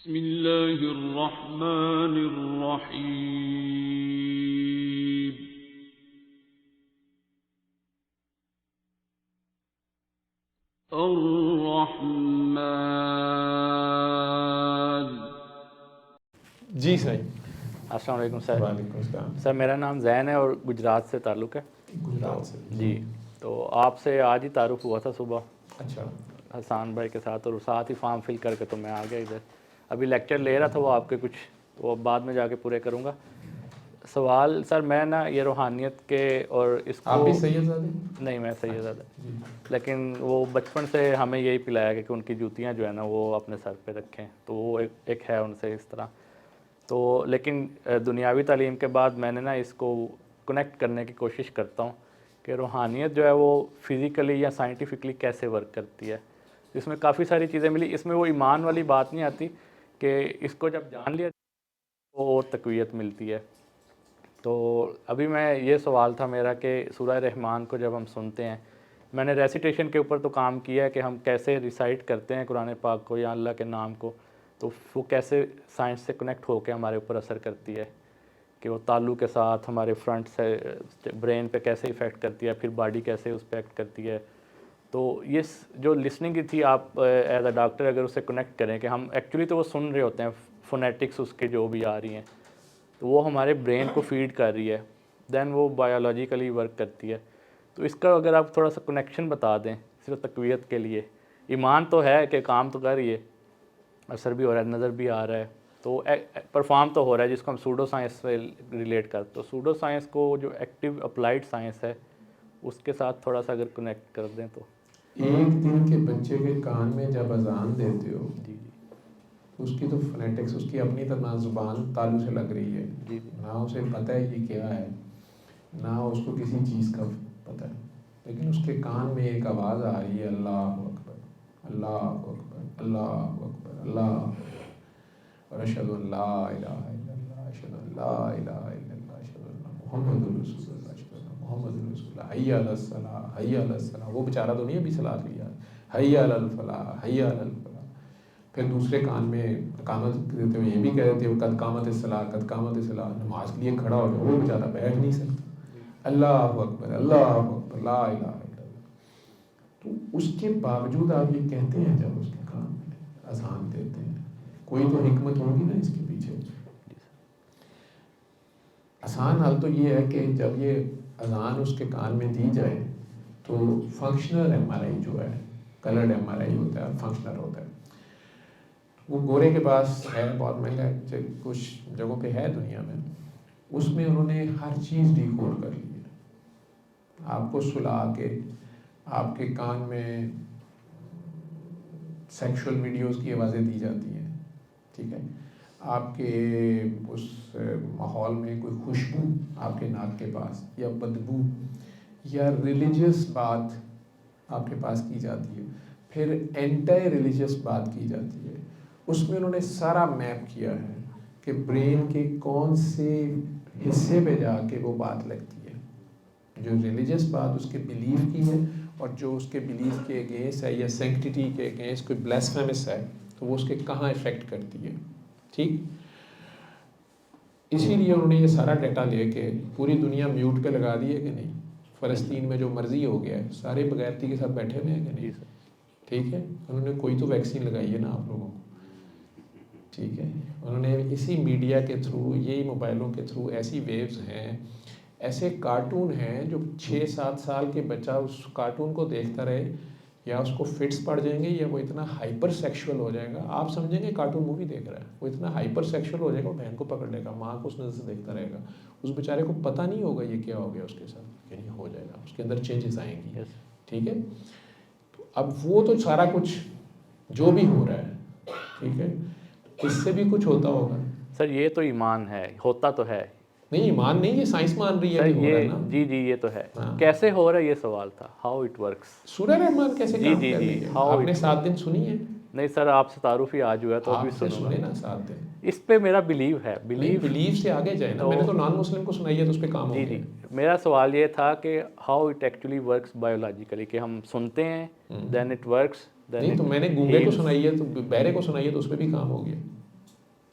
بسم اللہ الرحمن الرحیم الرحمن. جی صحیح. السلام علیکم سر. وعلیکم السلام. سر میرا نام زین ہے اور گجرات سے تعلق ہے. گجرات سے. جی تو آپ سے آج ہی تعارف ہوا تھا صبح اچھا. حسان بھائی کے ساتھ، اور ساتھ ہی فارم فل کر کے تو میں آ گیا ادھر. ابھی لیکچر لے رہا تھا وہ آپ کے کچھ، وہ بعد میں جا کے پورے کروں گا. سوال سر میں نا یہ روحانیت کے اور اس کو، آپ بھی سید زادے؟ نہیں میں سید زادہ، جی. لیکن وہ بچپن سے ہمیں یہی پلایا کہ ان کی جوتیاں جو ہے نا وہ اپنے سر پہ رکھیں، تو وہ ایک ہے ان سے اس طرح. تو لیکن دنیاوی تعلیم کے بعد میں نے نا اس کو کنیکٹ کرنے کی کوشش کرتا ہوں کہ روحانیت جو ہے وہ فزیکلی یا سائنٹیفکلی کیسے ورک کرتی ہے. اس میں کافی ساری چیزیں ملی. اس میں وہ ایمان والی بات نہیں آتی کہ اس کو جب جان لیا تو اور تقویت ملتی ہے. تو ابھی میں یہ سوال تھا میرا کہ سورہ رحمان کو جب ہم سنتے ہیں، میں نے ریسیٹیشن کے اوپر تو کام کیا ہے کہ ہم کیسے ریسائٹ کرتے ہیں قرآن پاک کو یا اللہ کے نام کو، تو وہ کیسے سائنس سے کنیکٹ ہو کے ہمارے اوپر اثر کرتی ہے، کہ وہ تالو کے ساتھ ہمارے فرنٹ سے برین پہ کیسے ایفیکٹ کرتی ہے، پھر باڈی کیسے اس پہ ایکٹ کرتی ہے. تو یہ جو لسننگ کی تھی، آپ ایز اے ڈاکٹر اگر اسے کنیکٹ کریں کہ ہم ایکچولی تو وہ سن رہے ہوتے ہیں فونیٹکس اس کے جو بھی آ رہی ہیں، تو وہ ہمارے برین کو فیڈ کر رہی ہے، دین وہ بایولوجیکلی ورک کرتی ہے. تو اس کا اگر آپ تھوڑا سا کنیکشن بتا دیں صرف تقویت کے لیے. ایمان تو ہے کہ کام تو کر رہی ہے، اثر بھی ہو رہا ہے، نظر بھی آ رہا ہے، تو پرفارم تو ہو رہا ہے، جس کو ہم سوڈو سائنس سے ریلیٹ کرتے. تو سوڈو سائنس کو جو ایکٹیو اپلائیڈ سائنس ہے اس کے ساتھ تھوڑا سا اگر کنیکٹ کر دیں تو. ایک دن کے بچے کے کان میں جب اذان دیتے ہو، جی جی اس کی تو فونیٹکس، اس کی اپنی طرح زبان تالو سے لگ رہی ہے. جی جی نہ اسے پتہ ہے یہ کیا ہے، نہ اس کو کسی چیز کا پتہ ہے، لیکن اس کے کان میں ایک آواز آ رہی ہے، اللہ اکبر اللہ اکبر اللہ اکبر اللہ اکبر اور اشہد ان لا الہ الا اللہ اشہد ان لا الہ الا اللہ اشہد ان محمد رسول اللہ اشہد ان محمد رسول اللہ حی علی الصلاۃ حی علی الصلاۃ. وہ بیچارہ تو نہیں ابھی صلاۃ لیا، حی علی الفلاح حی علی الفلاح. پھر دوسرے کان میں اقامت دیتے ہوئے یہ بھی کہہ دیتے ہو قد قامت الصلاۃ قد قامت الصلاۃ. نماز کے لیے کھڑا ہو گیا، وہ بیچارہ بیٹھ نہیں سکتا. اللہ اکبر اللہ اکبر لا الہ الا اللہ. تو اس کے باوجود آپ یہ کہتے ہیں جب اس کے کان میں اذان دیتے ہیں، کوئی تو حکمت ہوگی نا اس کے پیچھے. آسان حال تو یہ ہے کہ جب یہ اذان اس کے کان میں دی جائے تو فنکشنل ایم آر آئی جو ہے، کلرڈ ایم آر آئی ہوتا ہے اور فنکشنل ہوتا ہے. وہ گورے کے پاس ہے، بہت مہنگا ہے، کچھ جگہوں پہ ہے دنیا میں. اس میں انہوں نے ہر چیز ڈیکوڈ کر لی ہے. آپ کو سلا کے آپ کے کان میں سیکشول ویڈیوز کی آوازیں دی جاتی ہیں، ٹھیک ہے. آپ کے اس ماحول میں کوئی خوشبو آپ کے ناک کے پاس یا بدبو یا ریلیجیس بات آپ کے پاس کی جاتی ہے، پھر اینٹی ریلیجیس بات کی جاتی ہے. اس میں انہوں نے سارا میپ کیا ہے کہ برین کے کون سے حصے پہ جا کے وہ بات لگتی ہے. جو ریلیجیس بات اس کے بلیف کی ہے، اور جو اس کے بلیف کے اگینسٹ ہے یا سینکٹیٹی کے اگینسٹ کوئی بلیسفیمس ہے، تو وہ اس کے کہاں افیکٹ کرتی ہے. ٹھیک. اسی لیے انہوں نے یہ سارا ڈیٹا لے کے پوری دنیا میوٹ پہ لگا دی ہے کہ نہیں. فلسطین میں جو مرضی ہو گیا ہے، سارے بغیرتی کے ساتھ بیٹھے ہوئے ہیں کہ نہیں. ٹھیک ہے. انہوں نے کوئی تو ویکسین لگائی ہے نا آپ لوگوں کو. ٹھیک ہے. انہوں نے اسی میڈیا کے تھرو، یہی موبائلوں کے تھرو، ایسی ویوز ہیں، ایسے کارٹون ہیں جو 6-7 سال کے بچہ اس کارٹون کو دیکھتا رہے، یا اس کو فٹس پڑ جائیں گے، یا وہ اتنا ہائپر سیکشول ہو جائے گا. آپ سمجھیں گے کارٹون مووی دیکھ رہا ہے، وہ اتنا ہائپر سیکشول ہو جائے گا، وہ بہن کو پکڑ لے گا، ماں کو اس نظر سے دیکھتا رہے گا. اس بیچارے کو پتہ نہیں ہوگا یہ کیا ہو گیا اس کے ساتھ، یعنی ہو جائے گا، اس کے اندر چینجز آئیں گی. ٹھیک ہے. اب وہ تو سارا کچھ جو بھی ہو رہا ہے، ٹھیک ہے، اس سے بھی کچھ ہوتا ہوگا. سر یہ تو ایمان ہے، ہوتا تو ہے. نہیں ایمان نہیں، یہ سائنس مان رہی ہے سر کہ ہو رہا ہے نا. جی جی یہ تو ہے. کیسے ہو رہا ہے یہ سوال تھا، ہاؤ اٹ ورکس. سورہ رحمان کیسے جی کام جی کر جی رہی ہے. ہاؤ آپ نے 7 دن سنی ہے؟ نہیں سر، آپ سے تعارف ہی آج ہوا ہے تو ابھی آپ سے سنوں گا. سنے نا 7 دن. اس پہ میرا بلیو ہے. بلیف سے آگے جائے نا. میں نے تو نان مسلم کو سنائی ہے تو اس پہ کام ہو جی گیا. جی میرا سوال یہ تھا کہ how it actually works biologically, کہ ہم سنتے ہیں دین اٹ ورکس. نہیں تو میں نے گونگے کو سنائی ہے، تو بہرے کو سنائی ہے تو اس پہ بھی کام ہو گیا.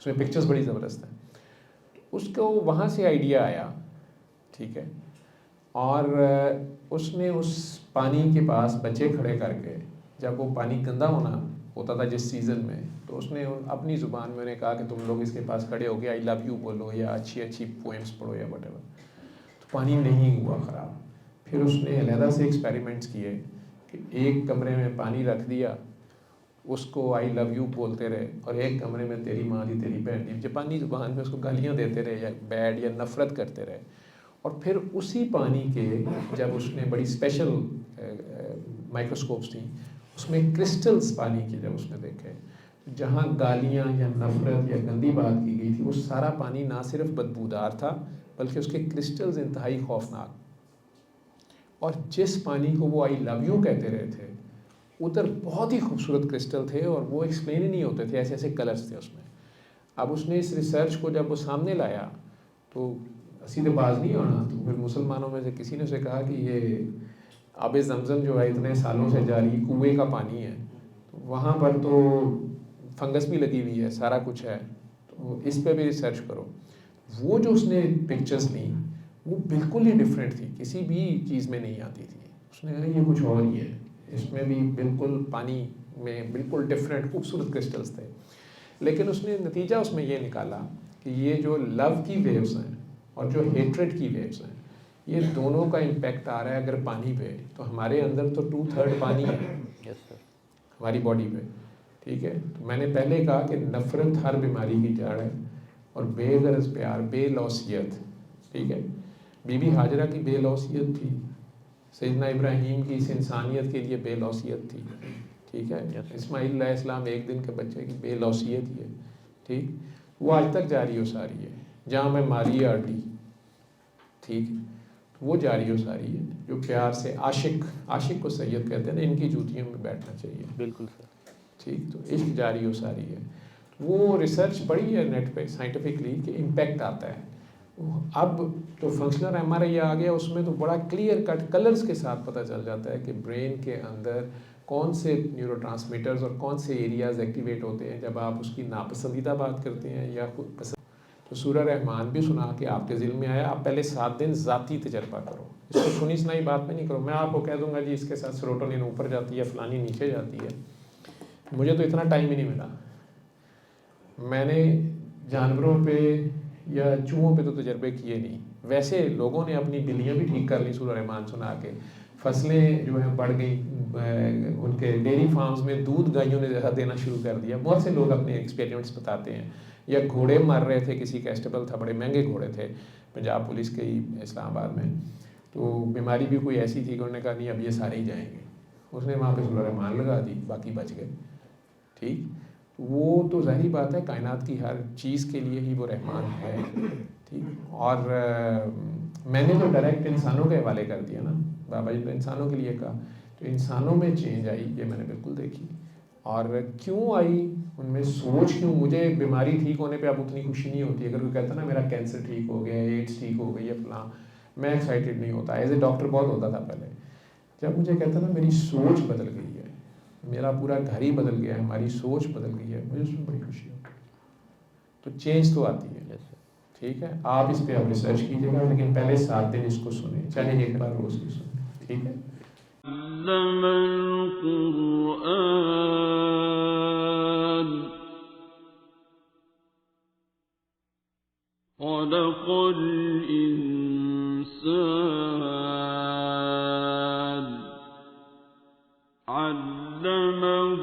اس میں پکچرز بڑی زبردست ہیں. اس کو وہاں سے آئیڈیا آیا, ٹھیک ہے, اور اس نے اس پانی کے پاس بچے کھڑے کر کے, جب وہ پانی گندا ہوتا تھا جس سیزن میں, تو اس نے اپنی زبان میں انہیں کہا کہ تم لوگ اس کے پاس کھڑے ہو کے آئی لو یو بولو یا اچھی اچھی پوئمس پڑھو یا وٹ ایور. تو پانی نہیں ہوا خراب. پھر اس نے علیحدہ سے ایکسپیریمنٹس کیے کہ ایک کمرے میں پانی رکھ دیا, اس کو آئی لو یو بولتے رہے, اور ایک کمرے میں تیری ماں دی تیری بہن دی جاپانی زبان میں اس کو گالیاں دیتے رہے یا بیڈ یا نفرت کرتے رہے. اور پھر اسی پانی کے جب اس نے بڑی اسپیشل مائکروسکوپس تھیں, اس میں کرسٹلز پانی کے جب اس نے دیکھے, جہاں گالیاں یا نفرت یا گندی بات کی گئی تھی وہ سارا پانی نہ صرف بدبودار تھا بلکہ اس کے کرسٹلز انتہائی خوفناک. اور جس پانی کو وہ آئی لو یو کہتے رہے تھے ادھر بہت ہی خوبصورت کرسٹل تھے, اور وہ ایکسپلین ہی نہیں ہوتے تھے, ایسے ایسے کلرز تھے اس میں. اب اس نے اس ریسرچ کو جب وہ سامنے لایا تو سیدھے باز نہیں ہونا, تو پھر مسلمانوں میں سے کسی نے اسے کہا کہ یہ آب زمزم جو ہے اتنے سالوں سے جاری کنویں کا پانی ہے, وہاں پر تو فنگس بھی لگی ہوئی ہے, سارا کچھ ہے, تو اس پہ بھی ریسرچ کرو. وہ جو اس نے پکچرز لیں وہ بالکل ہی ڈفرینٹ تھی, کسی بھی چیز میں نہیں آتی تھی. اس نے کہا یہ کچھ اور ہی ہے, اس میں بھی بالکل پانی میں بالکل ڈفرینٹ خوبصورت کرسٹلز تھے. لیکن اس نے نتیجہ اس میں یہ نکالا کہ یہ جو لو کی ویوز ہیں اور جو ہیٹریڈ کی ویوز ہیں, یہ دونوں کا امپیکٹ آ رہا ہے اگر پانی پہ, تو ہمارے اندر تو 2/3 پانی ہے ہماری باڈی پہ, ٹھیک ہے. تو میں نے پہلے کہا کہ نفرت ہر بیماری کی جڑ ہے, اور بے غرض پیار, بے لوثیت, ٹھیک ہے. بی بی ہاجرہ کی بے لوثیت تھی, سیدنا ابراہیم کی اس انسانیت کے لیے بے لوثیت تھی, ٹھیک ہے. اسماعیل علیہ السلام ایک دن کے بچے کی بے لوثیت ہی ہے, ٹھیک. وہ آج تک جاری و ساری ہے. جہاں میں ماری آرٹی, ٹھیک, وہ جاری و ساری ہے. جو پیار سے عاشق کو سید کہتے ہیں نا, ان کی جوتیوں میں بیٹھنا چاہیے. بالکل سر. ٹھیک, تو عشق جاری و ساری ہے. وہ ریسرچ پڑھی ہے نیٹ پہ سائنٹیفکلی کہ امپیکٹ آتا ہے. اب تو فنکشنل ایم آر آئی آ گیا, اس میں تو بڑا کلیئر کٹ کلرز کے ساتھ پتہ چل جاتا ہے کہ برین کے اندر کون سے نیورو ٹرانسمیٹرز اور کون سے ایریاز ایکٹیویٹ ہوتے ہیں جب آپ اس کی ناپسندیدہ بات کرتے ہیں یا خود پسند. تو سورہ رحمان بھی سنا کہ آپ کے ذہن میں آیا, آپ پہلے 7 دن ذاتی تجربہ کرو, اس کو سنی سنائی بات میں نہیں کرو. میں آپ کو کہہ دوں گا جی اس کے ساتھ سیروٹونین اوپر جاتی ہے, فلانی نیچے جاتی ہے. مجھے تو اتنا ٹائم ہی نہیں ملا. میں نے جانوروں پہ یا چوہوں پہ تو تجربے کیے نہیں. ویسے لوگوں نے اپنی بلیاں بھی ٹھیک کر لی سورہ رحمان سنا کے. فصلیں جو ہیں بڑھ گئیں, ان کے ڈیری فارمز میں دودھ گائیوں نے جیسا دینا شروع کر دیا. بہت سے لوگ اپنے ایکسپیریمنٹس بتاتے ہیں. یا گھوڑے مر رہے تھے, کسی کیسٹیبل تھا, بڑے مہنگے گھوڑے تھے پنجاب پولیس کے ہی اسلام آباد میں, تو بیماری بھی کوئی ایسی تھی کہ انہوں نے کہا نہیں اب یہ سارے ہی جائیں گے. اس نے وہاں پہ سورہ رحمان لگا دی, باقی بچ گئے, ٹھیک. وہ تو ظاہری بات ہے کائنات کی ہر چیز کے لیے ہی وہ رحمان ہے, ٹھیک. اور میں نے تو ڈائریکٹ انسانوں کے حوالے کر دیا نا, بابا جی نے انسانوں کے لیے کہا, تو انسانوں میں چینج آئی یہ میں نے بالکل دیکھی. اور کیوں آئی ان میں سوچ, کیوں مجھے بیماری ٹھیک ہونے پہ اب اتنی خوشی نہیں ہوتی. اگر کوئی کہتا نا میرا کینسر ٹھیک ہو گیا, ایڈس ٹھیک ہو گئی ہے فلاں, میں ایکسائٹیڈ نہیں ہوتا. ایز اے ڈاکٹر بہت ہوتا تھا پہلے. جب مجھے کہتا نا میری سوچ بدل گئی ہے, میرا پورا گھر ہی بدل گیا ہے, ہماری سوچ بدل گئی ہے, مجھے اس میں بڑی خوشی ہوتی ہے. تو چینج تو آتی ہے, ٹھیک ہے. آپ اس پہ اب ریسرچ کیجیے گا, لیکن پہلے 7 دن اس کو سنیں, چاہے ایک بار روز بھی سنیں, ٹھیک ہے. علم القرآن خلق الإنسان علمه